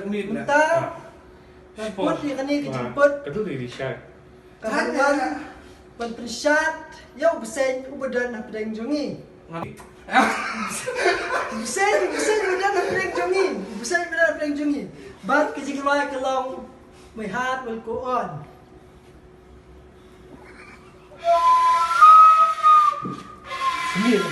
menit lah. Bentar. Put dia kan ni kejemput. Itu di share. Kawan pensyad. Ya bsein ubadan pedang jongi. Bsein ubadan pedang jongi. Bsein ubadan pedang jongi. Bat kejingrai kelong my heart will go on. Semir.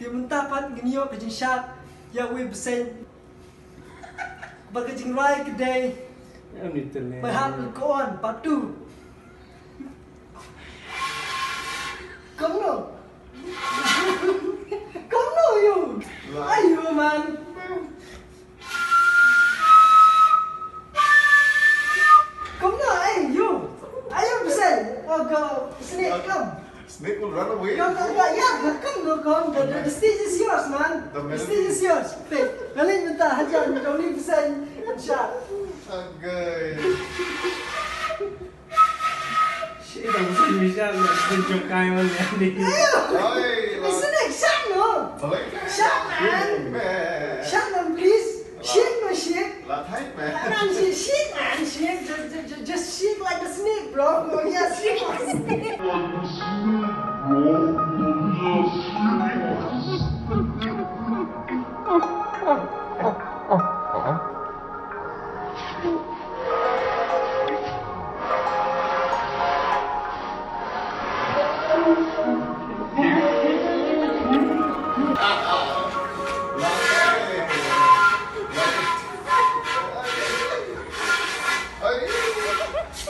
Dia mentah pan geniok ke jengsyat ya we bsein bagi jengrai kedai berhak kawan patu kamu you ayo man kamu ayo bsein oh go snake come. Snake will run away. Yeah, come. The stage is yours, man. The stage is yours. Wait, kalian minta hajar, don't need to say shot. Okay. Shit, I'm so Michelle. Let's jump guy on the Snake, shot no. Shot man. Shot man, please. Shake no shake. Shake man, shake. Just shake like a snake, bro. Oh yeah, shake like a snake.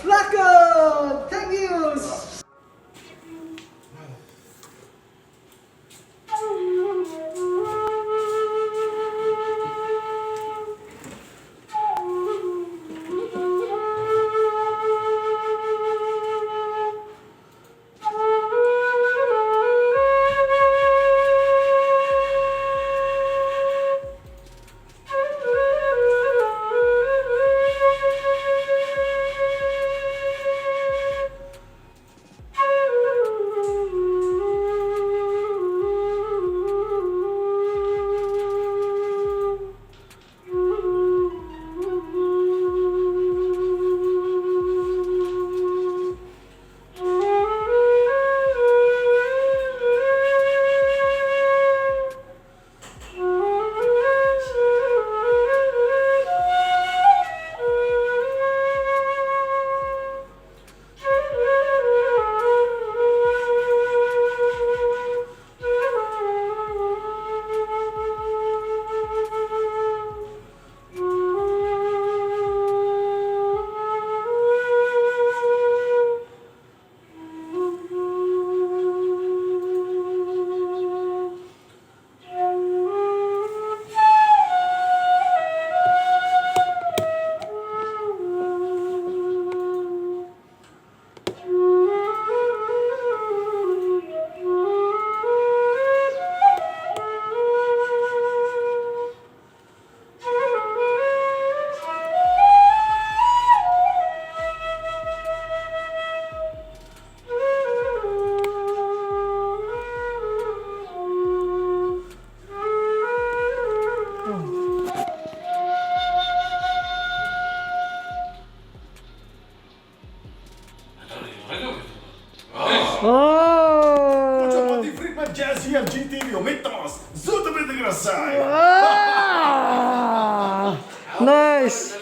Lako, thank you. Jazzy GTV omettamos assolutamente grassai. Nice.